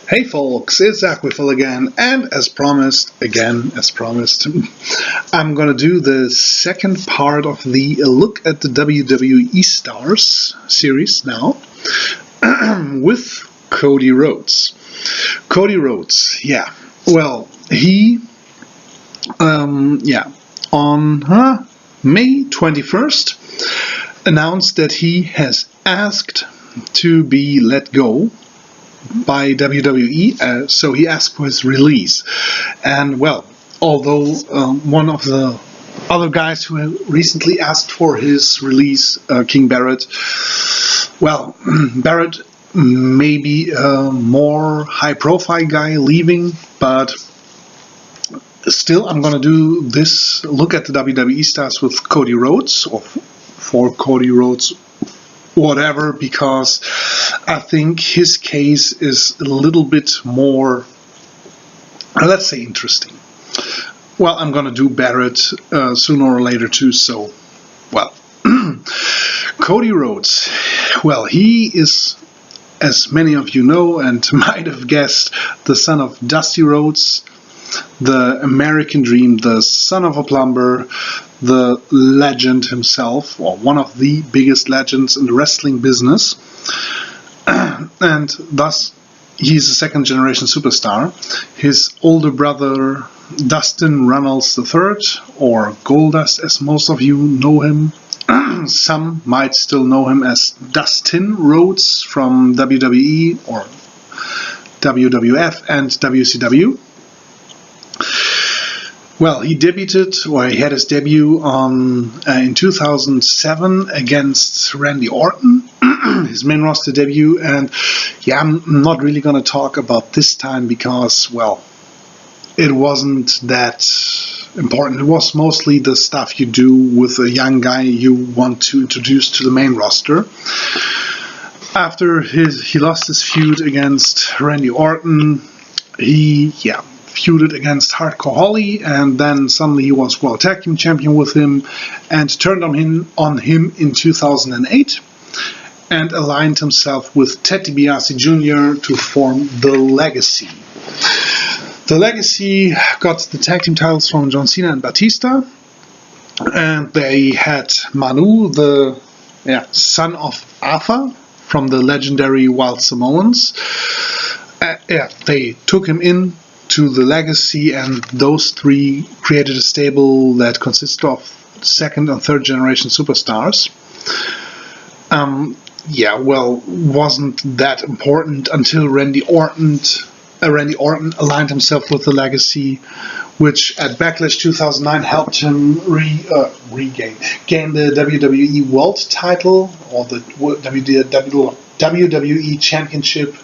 Hey folks, it's Aquafil again, and as promised, I'm gonna do the second part of the Look at the WWE Stars series now, with Cody Rhodes. Cody Rhodes, yeah. Well, he, on May 21st, announced that he has asked to be let go by WWE, so he asked for his release. And well, although one of the other guys who recently asked for his release, King Barrett, well, Barrett may be a more high-profile guy leaving, but still I'm gonna do this Look at the WWE Stars with Cody Rhodes, or for Cody Rhodes, whatever, because I think his case is a little bit more, let's say, interesting. Well, I'm gonna do Barrett sooner or later too, so, well. Cody Rhodes, well, he is, as many of you know and might have guessed, the son of Dusty Rhodes, the American Dream, the son of a plumber, the legend himself, or one of the biggest legends in the wrestling business, and thus he's a second-generation superstar. His older brother, Dustin Runnels III, or Goldust as most of you know him, some might still know him as Dustin Rhodes from WWE or WWF and WCW. Well, he debuted, or he had his debut in 2007 against Randy Orton, his main roster debut, and yeah, I'm not really going to talk about this time because, well, it wasn't that important. It was mostly the stuff you do with a young guy you want to introduce to the main roster. After he lost his feud against Randy Orton, he, feuded against Hardcore Holly, and then suddenly he was World Tag Team Champion with him, and turned on him in 2008, and aligned himself with Ted DiBiase Jr. to form The Legacy. The Legacy got the tag team titles from John Cena and Batista, and they had Manu, the son of Arthur, from the legendary Wild Samoans. They took him in to the Legacy, and those three created a stable that consisted of second and third generation superstars. Wasn't that important until Randy Orton aligned himself with the Legacy, which at Backlash 2009 helped him gain the WWE World title, or the WWE Championship,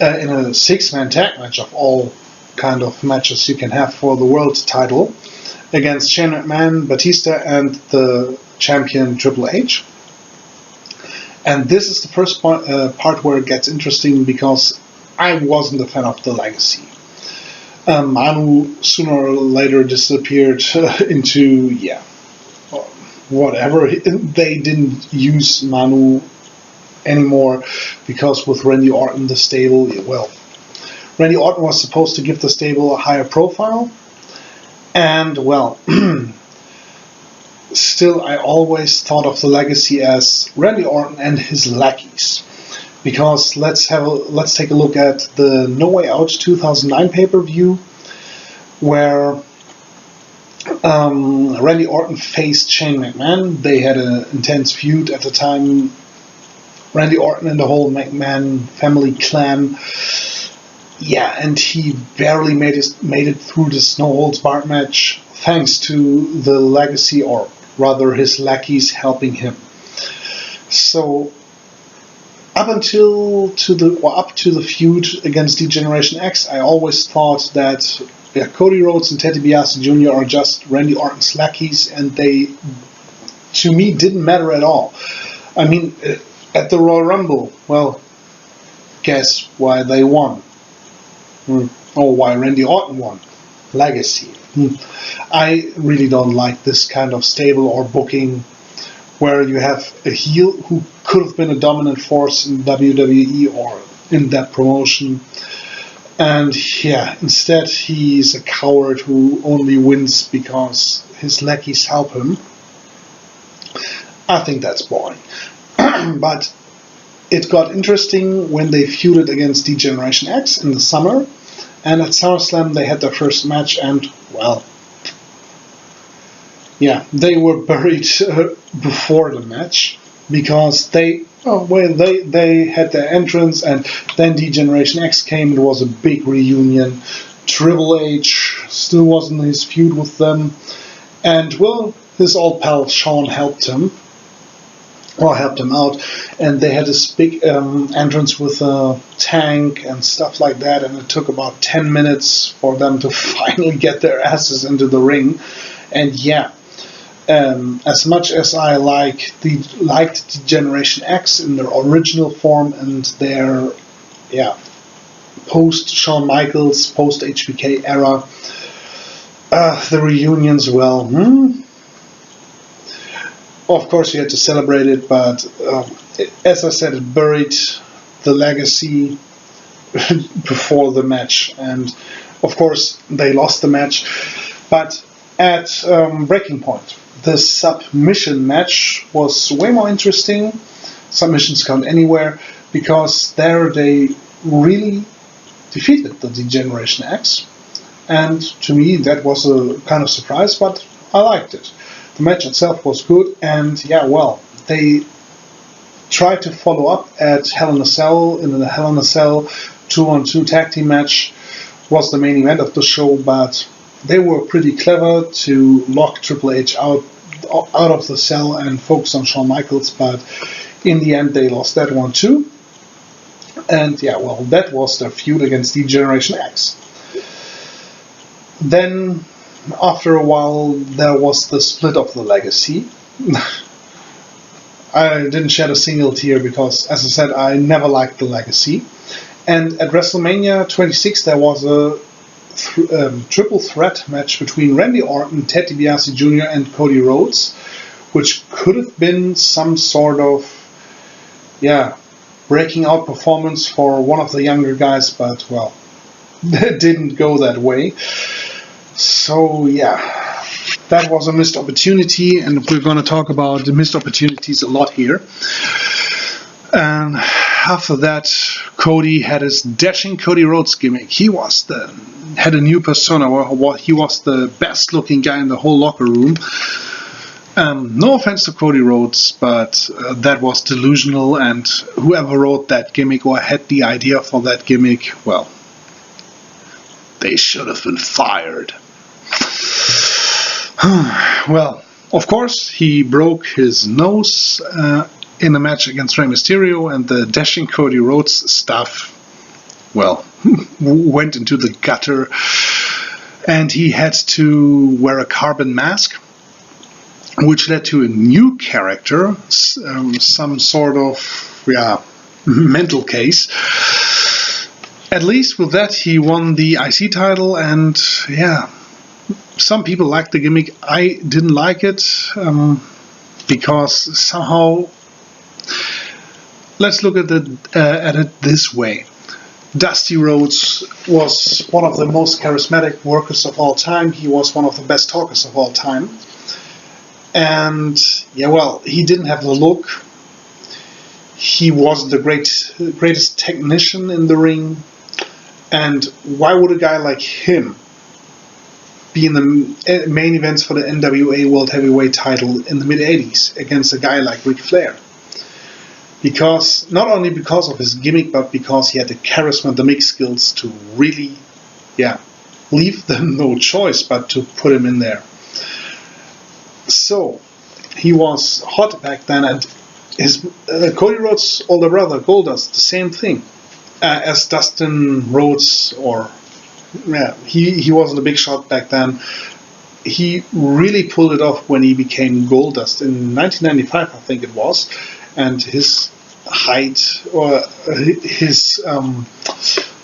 in a six-man tag match of all kind of matches you can have for the world title, against Shane McMahon, Batista, and the champion Triple H. And this is the first part where it gets interesting, because I wasn't a fan of the Legacy. Manu sooner or later disappeared into, whatever. They didn't use Manu anymore, because with Randy Orton, the stable, Randy Orton was supposed to give the stable a higher profile, and still I always thought of the Legacy as Randy Orton and his lackeys, because let's take a look at the No Way Out 2009 pay-per-view, where Randy Orton faced Shane McMahon. They had an intense feud at the time. Randy Orton and the whole McMahon family clan. And he barely made it through this no-holds-barred match, thanks to the Legacy, or rather his lackeys, helping him. So up to the feud against D-Generation X, I always thought that Cody Rhodes and Ted DiBiase Jr. are just Randy Orton's lackeys, and they, to me, didn't matter at all. I mean, at the Royal Rumble, guess why they won? Or why Randy Orton won? Legacy. I really don't like this kind of stable or booking where you have a heel who could have been a dominant force in WWE or in that promotion, And yeah, instead he's a coward who only wins because his lackeys help him. I think that's boring. But it got interesting when they feuded against D-Generation X in the summer. And at SummerSlam they had their first match, and well, yeah, they were buried before the match because they had their entrance, and then D-Generation X came. It was a big reunion. Triple H still was in his feud with them, and well, his old pal Shawn helped him out, and they had this big entrance with a tank and stuff like that, and it took about 10 minutes for them to finally get their asses into the ring. And yeah, as much as I liked the Generation X in their original form and their post Shawn Michaels, post HBK era, the reunions, well, of course you had to celebrate it, but as I said, it buried the legacy before the match, and of course they lost the match. But at Breaking Point, the submission match was way more interesting. Submissions count anywhere, because there they really defeated the D-Generation X, and to me that was a kind of surprise, but I liked it. The match itself was good, and yeah, well, they tried to follow up at Hell in a Cell. In the Hell in a Cell 2-on-2 tag team match was the main event of the show, but they were pretty clever to lock Triple H out of the cell and focus on Shawn Michaels, but in the end they lost that one too. And yeah, well, that was their feud against D-Generation X. Then after a while, there was the split of the legacy. I didn't shed a single tear because, as I said, I never liked the legacy. And at WrestleMania 26, there was a triple threat match between Randy Orton, Ted DiBiase Jr., and Cody Rhodes, which could have been some sort of, breaking out performance for one of the younger guys, but, well, it didn't go that way. So yeah, that was a missed opportunity, and we're going to talk about the missed opportunities a lot here. And after that, Cody had his dashing Cody Rhodes gimmick. He had a new persona. He was the best looking guy in the whole locker room. No offense to Cody Rhodes, but that was delusional, and whoever wrote that gimmick or had the idea for that gimmick, well, they should have been fired. Well, of course, he broke his nose in a match against Rey Mysterio, and the dashing Cody Rhodes stuff, well, went into the gutter, and he had to wear a carbon mask, which led to a new character, some sort of, mental case. At least with that, he won the IC title, and some people liked the gimmick. I didn't like it, because somehow, let's look at it this way. Dusty Rhodes was one of the most charismatic workers of all time. He was one of the best talkers of all time. And, he didn't have the look. He wasn't the greatest technician in the ring. And why would a guy like him be in the main events for the NWA World Heavyweight title in the mid-80s against a guy like Ric Flair? Because, not only because of his gimmick, but because he had the charisma, the mix skills to really, leave them no choice but to put him in there. So, he was hot back then, and his Cody Rhodes' older brother, Goldust, the same thing. As Dustin Rhodes, he wasn't a big shot back then. He really pulled it off when he became Goldust in 1995, I think it was, and his height, or his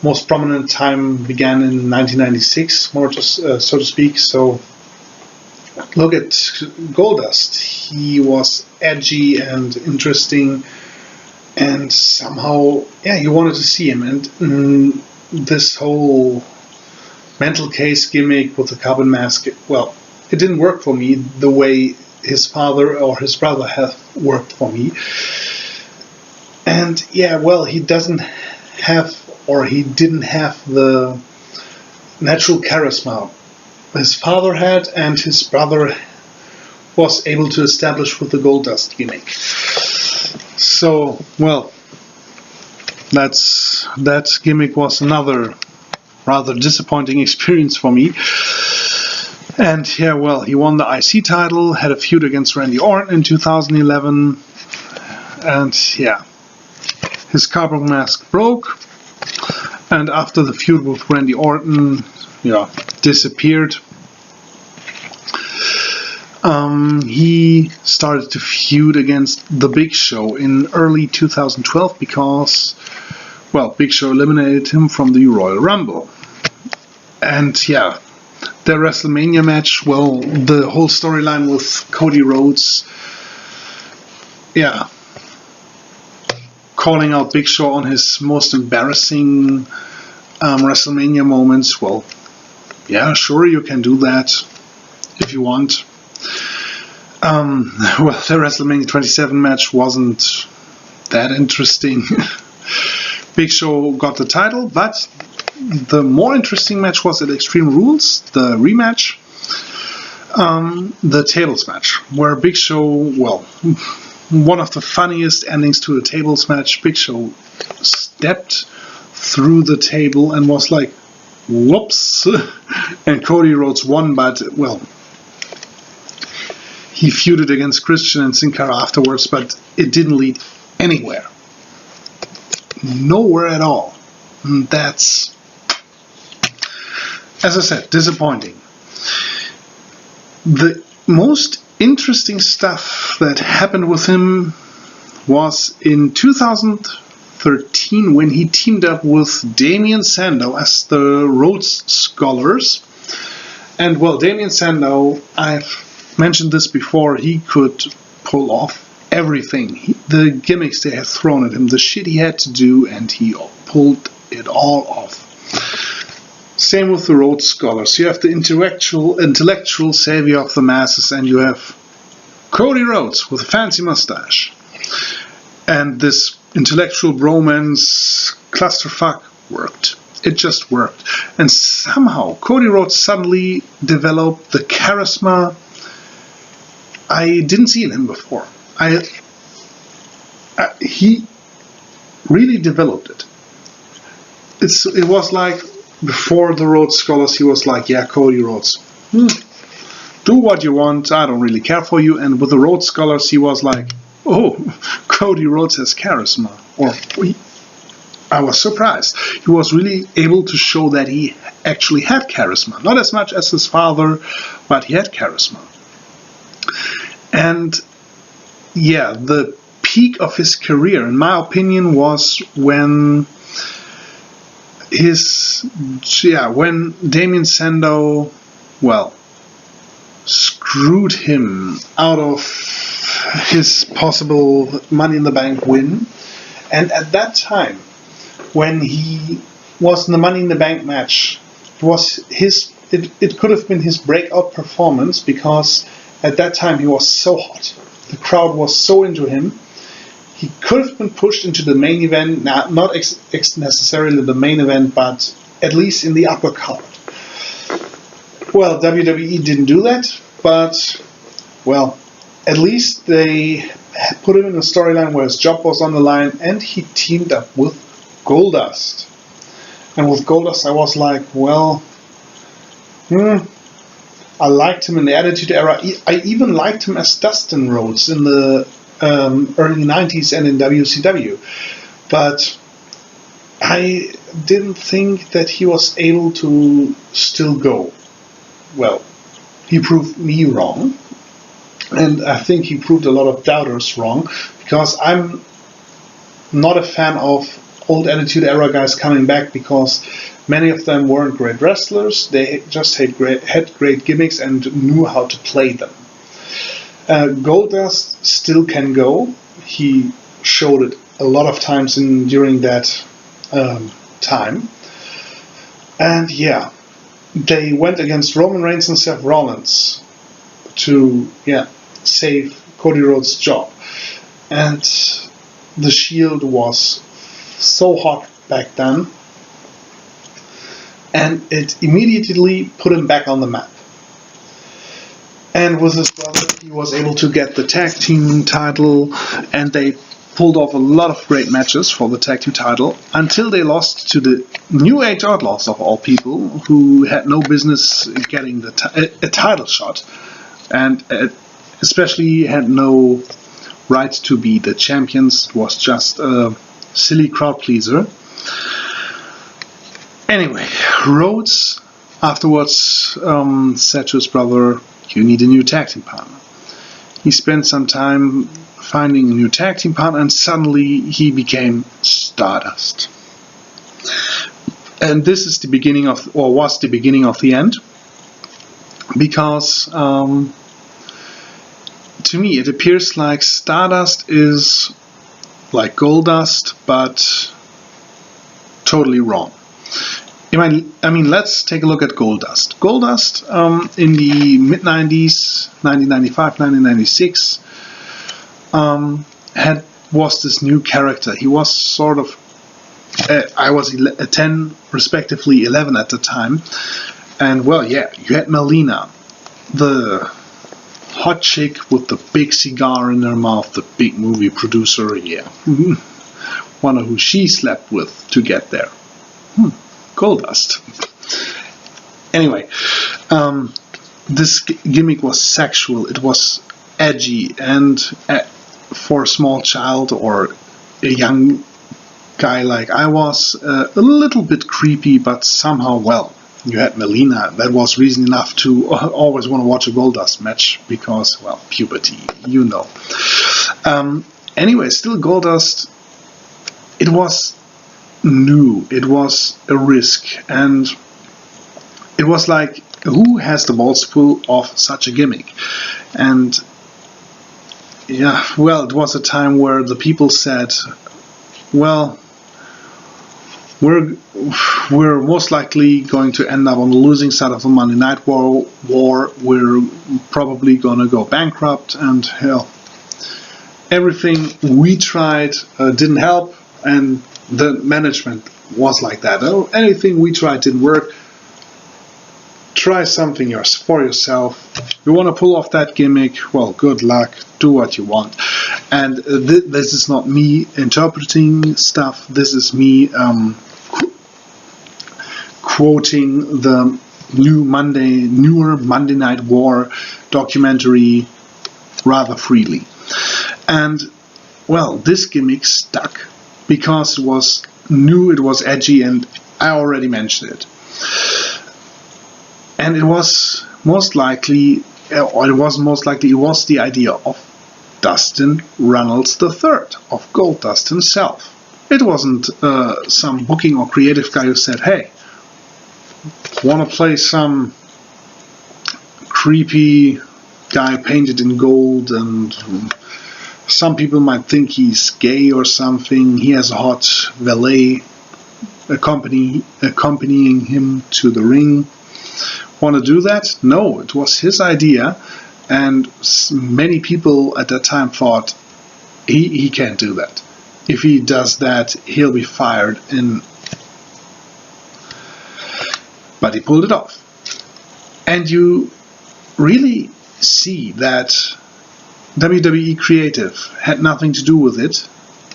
most prominent time, began in 1996, so to speak. So look at Goldust. He was edgy and interesting, and somehow, you wanted to see him. And this whole mental case gimmick with the carbon mask, well, it didn't work for me the way his father or his brother have worked for me. And yeah, well, he didn't have the natural charisma his father had and his brother was able to establish with the Goldust gimmick. So, well, that gimmick was another rather disappointing experience for me. And yeah, well, he won the IC title, had a feud against Randy Orton in 2011, and yeah, his carbon mask broke, and after the feud with Randy Orton, disappeared. He started to feud against The Big Show in early 2012 because, well, Big Show eliminated him from the Royal Rumble. And yeah, their WrestleMania match, well, the whole storyline with Cody Rhodes, yeah, calling out Big Show on his most embarrassing WrestleMania moments, well, yeah, sure, you can do that if you want. Well, the WrestleMania 27 match wasn't that interesting. Big Show got the title, but the more interesting match was at Extreme Rules, the rematch, the tables match, where Big Show, well, one of the funniest endings to a tables match, Big Show stepped through the table and was like, whoops, and Cody Rhodes won, but, well, he feuded against Christian and Sin Cara afterwards, but it didn't lead anywhere. Nowhere at all. And that's, as I said, disappointing. The most interesting stuff that happened with him was in 2013 when he teamed up with Damien Sandow as the Rhodes Scholars. And well, Damien Sandow, I've mentioned this before, he could pull off everything. The gimmicks they had thrown at him, the shit he had to do, and he pulled it all off. Same with the Rhodes Scholars. You have the intellectual savior of the masses, and you have Cody Rhodes with a fancy mustache. And this intellectual bromance clusterfuck worked. It just worked. And somehow Cody Rhodes suddenly developed the charisma I didn't see in him before. He really developed it. It was like before the Rhodes Scholars, he was like, yeah, Cody Rhodes, do what you want, I don't really care for you. And with the Rhodes Scholars, he was like, oh, Cody Rhodes has charisma. I was surprised. He was really able to show that he actually had charisma. Not as much as his father, but he had charisma. And yeah, the peak of his career, in my opinion, was when when Damien Sandow, well, screwed him out of his possible Money in the Bank win. And at that time, when he was in the Money in the Bank match, it could have been his breakout performance, because at that time he was so hot. The crowd was so into him. He could have been pushed into the main event, not necessarily the main event, but at least in the upper card. Well, WWE didn't do that, but, well, at least they put him in a storyline where his job was on the line, and he teamed up with Goldust. And with Goldust I was like, well, I liked him in the Attitude Era. I even liked him as Dustin Rhodes in the early 90s and in WCW. But I didn't think that he was able to still go. Well, he proved me wrong. And I think he proved a lot of doubters wrong, because I'm not a fan of old Attitude Era guys coming back, because many of them weren't great wrestlers. They just had great gimmicks and knew how to play them. Goldust still can go. He showed it a lot of times during that time. And yeah, they went against Roman Reigns and Seth Rollins to save Cody Rhodes' job. And the Shield was so hot back then, and it immediately put him back on the map. And with his brother, he was able to get the tag team title, and they pulled off a lot of great matches for the tag team title until they lost to the New Age Outlaws, of all people, who had no business getting a title shot, and especially had no right to be the champions. It was just a silly crowd pleaser. Anyway, Rhodes afterwards said to his brother, "You need a new tag team partner." He spent some time finding a new tag team partner, and suddenly he became Stardust. And this is the beginning of, or was the beginning of the end, because to me it appears like Stardust is like Goldust, but totally wrong. I mean, let's take a look at Goldust. Goldust in the mid-90s, 1995, 1996, was this new character. He was sort of, I was 10, respectively 11 at the time. And, well, yeah, you had Melina, the hot chick with the big cigar in her mouth, the big movie producer, yeah. Wonder who she slept with to get there. Goldust. Anyway, this gimmick was sexual, it was edgy, and for a small child or a young guy like I was, a little bit creepy, but somehow, well, you had Melina. That was reason enough to always want to watch a Goldust match, because, well, puberty, you know. Anyway, still Goldust, it was new, it was a risk, and it was like, who has the balls to pull off such a gimmick? And yeah, well, it was a time where the people said, well, we're most likely going to end up on the losing side of the Monday Night War. We're probably going to go bankrupt, and hell, everything we tried didn't help, and the management was like that. Oh, anything we tried didn't work. Try something for yourself. You want to pull off that gimmick? Well, good luck. Do what you want. And this is not me interpreting stuff. This is me quoting the newer Monday Night War documentary rather freely. And, well, this gimmick stuck, because it was new, it was edgy, and I already mentioned it. And it was most likely, it was the idea of Dustin Runnels III, of Goldust himself. It wasn't some booking or creative guy who said, hey, want to play some creepy guy painted in gold, and some people might think he's gay or something. He has a hot valet accompanying him to the ring. Want to do that? No, it was his idea, and many people at that time thought he can't do that. If he does that, he'll be fired. But he pulled it off. And you really see that WWE Creative had nothing to do with it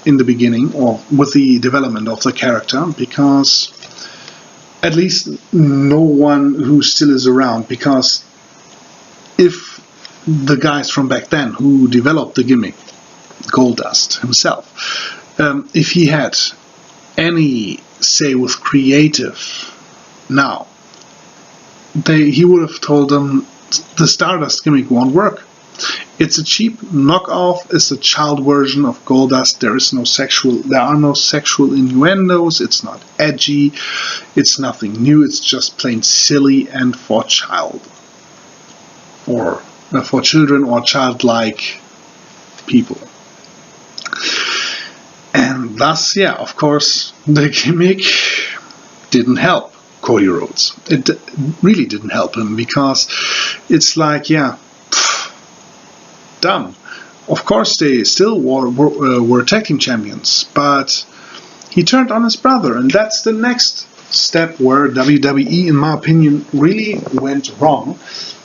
in the beginning, or with the development of the character, because at least no one who still is around, because if the guys from back then who developed the gimmick, Goldust himself, if he had any say with creative now, he would have told them the Stardust gimmick won't work. It's a cheap knockoff. It's a child version of Goldust. There are no sexual innuendos. It's not edgy. It's nothing new. It's just plain silly and for children or childlike people. And thus, yeah, of course, the gimmick didn't help. Cody Rhodes. It really didn't help him, because it's like, yeah, dumb. Of course, they still were tag team champions, but he turned on his brother, and that's the next step where WWE, in my opinion, really went wrong,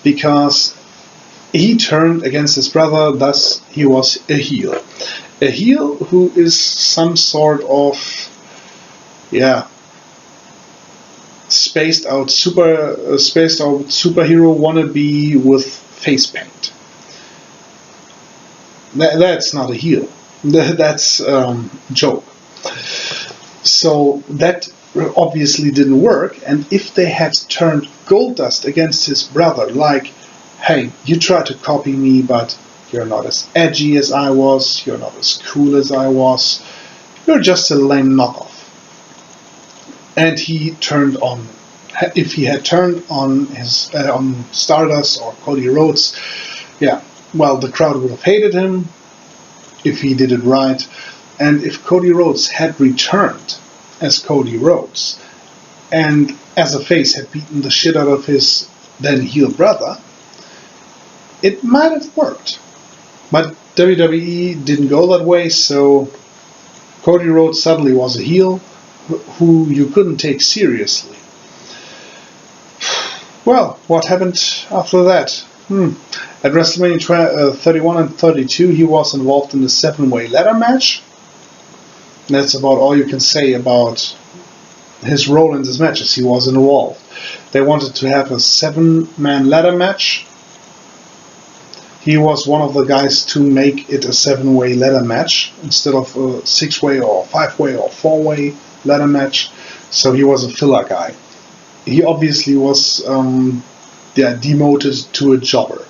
because he turned against his brother, thus he was a heel. A heel who is some sort of, yeah, spaced out superhero wannabe with face paint. That's not a heel. That's a joke. So that obviously didn't work. And if they had turned Goldust against his brother, like, hey, you tried to copy me, but you're not as edgy as I was, you're not as cool as I was, you're just a lame knockoff. And he turned on, if he had turned on his on Stardust or Cody Rhodes, yeah, well, the crowd would have hated him if he did it right. And if Cody Rhodes had returned as Cody Rhodes and as a face had beaten the shit out of his then heel brother, it might have worked. But WWE didn't go that way, so Cody Rhodes suddenly was a heel who you couldn't take seriously. Well, what happened after that? At WrestleMania 31 and 32, he was involved in the 7-way ladder match. That's about all you can say about his role in these matches. He was involved. They wanted to have a 7-man ladder match. He was one of the guys to make it a 7-way ladder match instead of a 6-way or 5-way or 4-way ladder match. So he was a filler guy. He obviously was demoted to a jobber.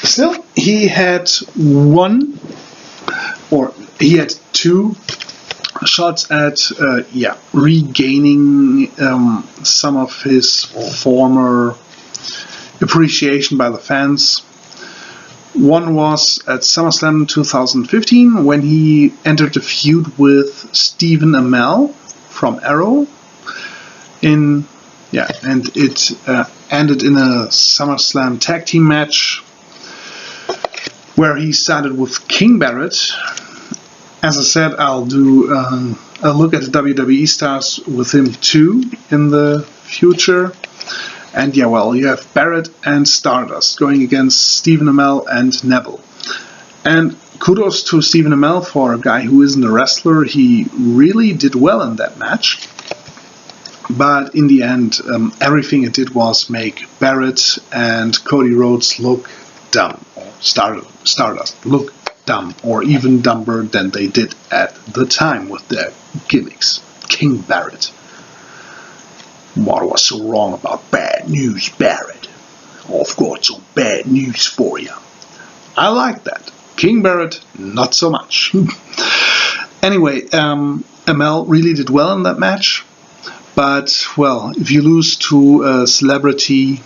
Still, he had two shots at regaining some of his former appreciation by the fans. One was at SummerSlam 2015 when he entered a feud with Stephen Amell from Arrow. And it ended in a SummerSlam tag team match where he started with King Barrett. As I said, I'll do a look at the WWE stars with him too in the future. And yeah, well, you have Barrett and Stardust going against Stephen Amell and Neville. And kudos to Stephen Amell for a guy who isn't a wrestler. He really did well in that match. But in the end, everything it did was make Barrett and Cody Rhodes look dumb, or Stardust look dumb, or even dumber than they did at the time with their gimmicks. King Barrett. What was so wrong about Bad News Barrett? I've got some bad news for you. I like that. King Barrett, not so much. Anyway, Amell really did well in that match. But, well, if you lose to a celebrity,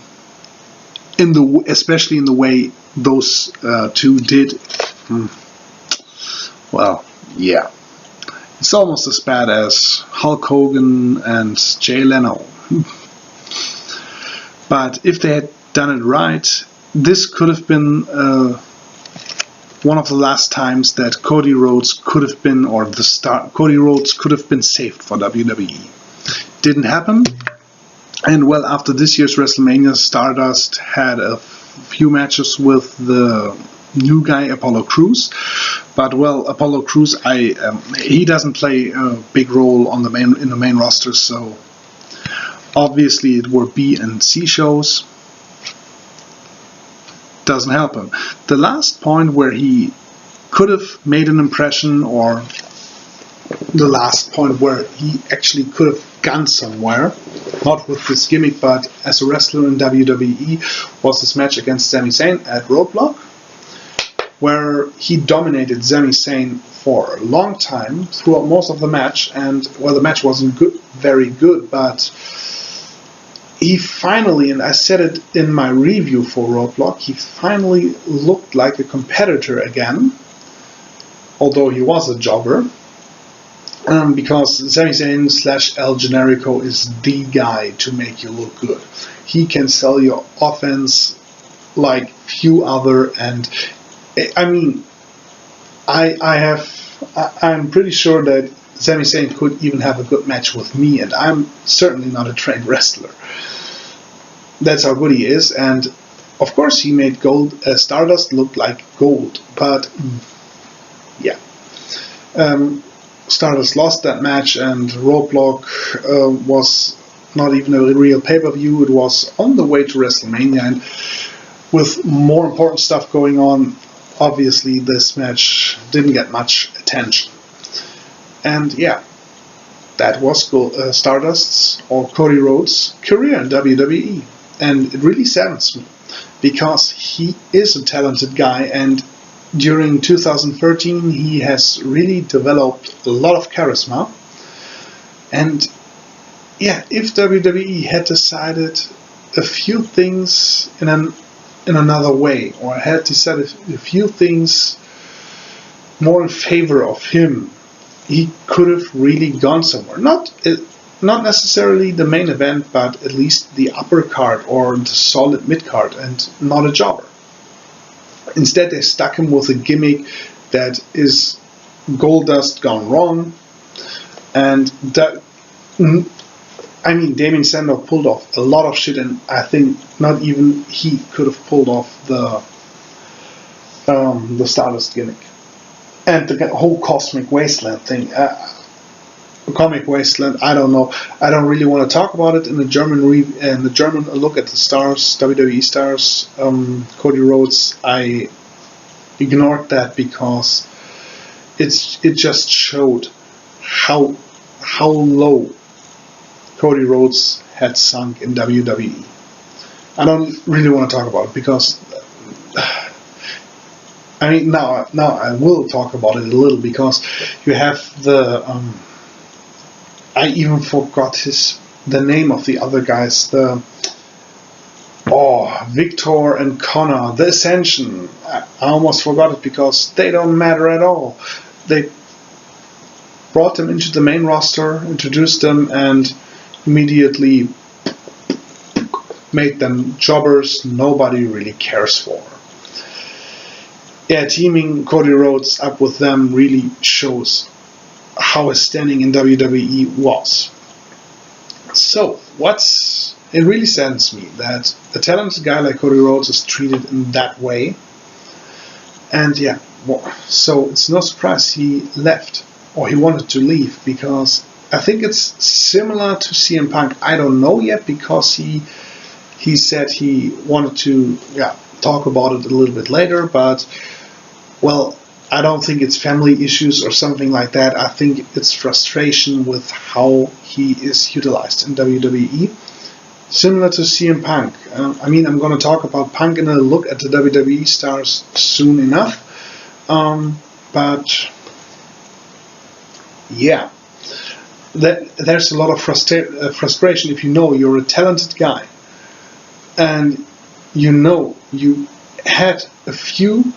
especially in the way those two did, well, yeah. It's almost as bad as Hulk Hogan and Jay Leno. But if they had done it right, this could have been one of the last times that Cody Rhodes could have been, Cody Rhodes could have been saved for WWE. Didn't happen. And well, after this year's WrestleMania, Stardust had a few matches with the new guy Apollo Crews. But well, Apollo Crews, he doesn't play a big role on in the main roster, so obviously it were B and C shows. Doesn't help him. The last point where he could have made an impression, or the last point where he actually could have gone somewhere, not with this gimmick, but as a wrestler in WWE, was this match against Sami Zayn at Roadblock, where he dominated Sami Zayn for a long time throughout most of the match. And well, the match wasn't very good, but he finally, and I said it in my review for Roadblock, he finally looked like a competitor again, although he was a jobber. because Sami Zayn / El Generico is the guy to make you look good. He can sell your offense like few other, and I mean, I'm pretty sure that Sami Zayn could even have a good match with me, and I'm certainly not a trained wrestler. That's how good he is, and of course he made Stardust look like gold, but yeah. Stardust lost that match, and Roadblock was not even a real pay-per-view. It was on the way to WrestleMania, and with more important stuff going on, obviously this match didn't get much attention. And yeah, that was Stardust's, or Cody Rhodes' career in WWE. And it really saddens me, because he is a talented guy, and during 2013 he has really developed a lot of charisma. And yeah, if WWE had decided a few things in another way, or had decided a few things more in favor of him, he could have really gone somewhere. Not necessarily the main event, but at least the upper card or the solid mid card, and not a jobber. Instead, they stuck him with a gimmick that is Goldust gone wrong, and that, I mean, Damien Sandow pulled off a lot of shit, and I think not even he could have pulled off the Stardust gimmick and the whole Cosmic Wasteland thing. Comic Wasteland, I don't know. I don't really want to talk about it. In the German look at the stars, WWE stars, Cody Rhodes, I ignored that because it just showed how low Cody Rhodes had sunk in WWE. I don't really want to talk about it because I mean now I will talk about it a little, because you have the I even forgot the name of the other guys. Victor and Connor, the Ascension. I almost forgot it because they don't matter at all. They brought them into the main roster, introduced them, and immediately made them jobbers nobody really cares for. Yeah, teaming Cody Rhodes up with them really shows how his standing in WWE was. So, it really saddens me that a talented guy like Cody Rhodes is treated in that way. And yeah, so it's no surprise he left, or he wanted to leave, because I think it's similar to CM Punk. I don't know yet, because he said he wanted to talk about it a little bit later, but well, I don't think it's family issues or something like that. I think it's frustration with how he is utilized in WWE. Similar to CM Punk. I mean, I'm going to talk about Punk in a look at the WWE stars soon enough. But yeah, there's a lot of frustration if you know you're a talented guy and you know you had a few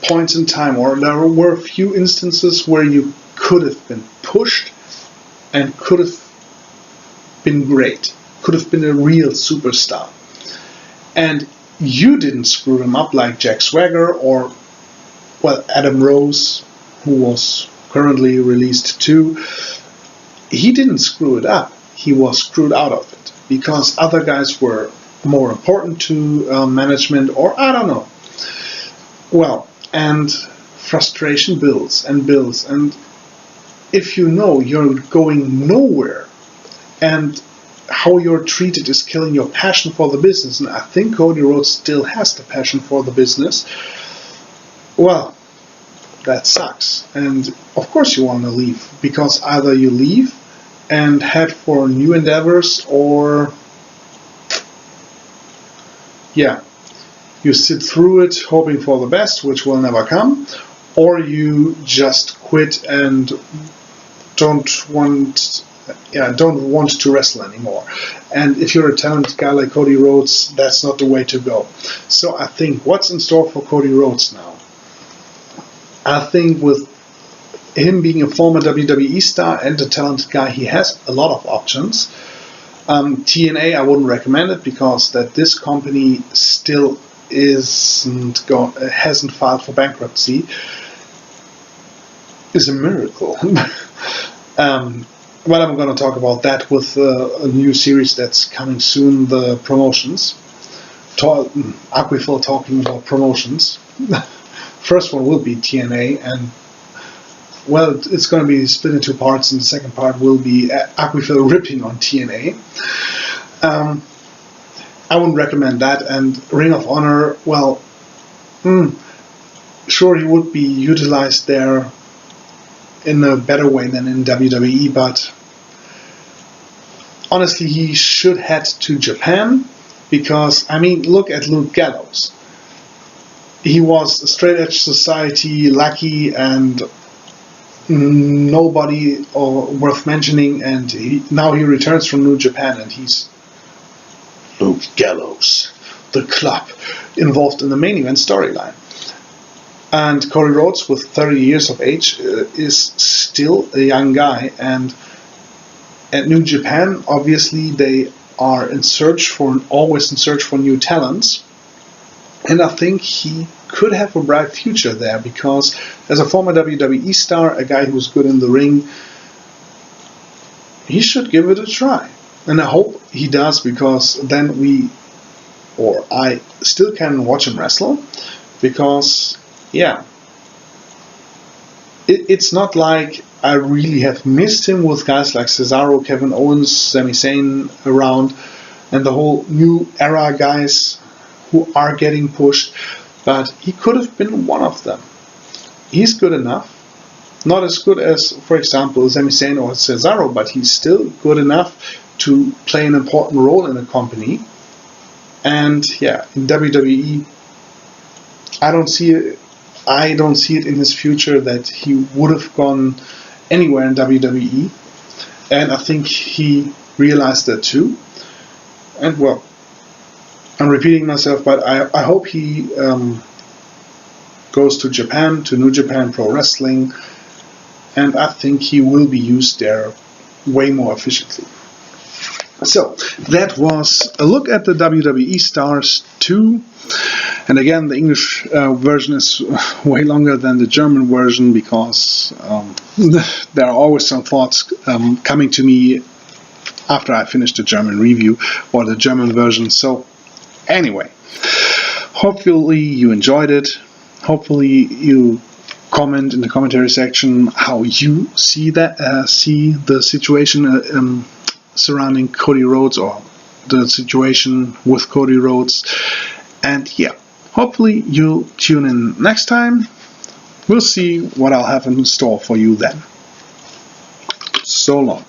points in time, or there were a few instances where you could have been pushed and could have been great, could have been a real superstar, and you didn't screw them up like Jack Swagger or Adam Rose, who was currently released too. He didn't screw it up, he was screwed out of it because other guys were more important to management, or I don't know. Well, and frustration builds and builds, and if you know you're going nowhere and how you're treated is killing your passion for the business, and I think Cody Rhodes still has the passion for the business, well, that sucks. And of course you want to leave, because either you leave and head for new endeavors, or you sit through it hoping for the best, which will never come, or you just quit and don't want to wrestle anymore. And if you're a talented guy like Cody Rhodes, that's not the way to go. So I think what's in store for Cody Rhodes now? I think with him being a former WWE star and a talented guy, he has a lot of options. TNA, I wouldn't recommend it because this company still hasn't filed for bankruptcy. Is a miracle. Well, I'm going to talk about that with a new series that's coming soon, the promotions. Aquifil talking about promotions. First one will be TNA, and well, it's going to be split into two parts, and the second part will be Aquifil ripping on TNA. I wouldn't recommend that. And Ring of Honor, well, sure, he would be utilized there in a better way than in WWE, but honestly, he should head to Japan, because, I mean, look at Luke Gallows. He was a straight edge society lackey and nobody worth mentioning, and now he returns from New Japan and he's Luke Gallows, the club, involved in the main event storyline. And Cody Rhodes, with 30 years of age, is still a young guy. And at New Japan, obviously, they are always in search for new talents. And I think he could have a bright future there, because as a former WWE star, a guy who's good in the ring, he should give it a try. And I hope he does, because then I still can watch him wrestle, because yeah, it's not like I really have missed him with guys like Cesaro, Kevin Owens, Sami Zayn around, and the whole new era guys who are getting pushed, but he could have been one of them. He's good enough. Not as good as, for example, Sami Zayn or Cesaro, but he's still good enough to play an important role in a company. And yeah, in WWE, I don't see it in his future that he would have gone anywhere in WWE, and I think he realized that too. And well, I'm repeating myself, but I hope he goes to Japan, to New Japan Pro Wrestling, and I think he will be used there way more efficiently. So, that was a look at the WWE Stars 2. And again, the English version is way longer than the German version, because there are always some thoughts coming to me after I finish the German review or the German version. So, anyway, hopefully you enjoyed it. Hopefully you comment in the commentary section how you see the situation surrounding Cody Rhodes, or the situation with Cody Rhodes. And yeah, hopefully you'll tune in next time. We'll see what I'll have in store for you then. So long.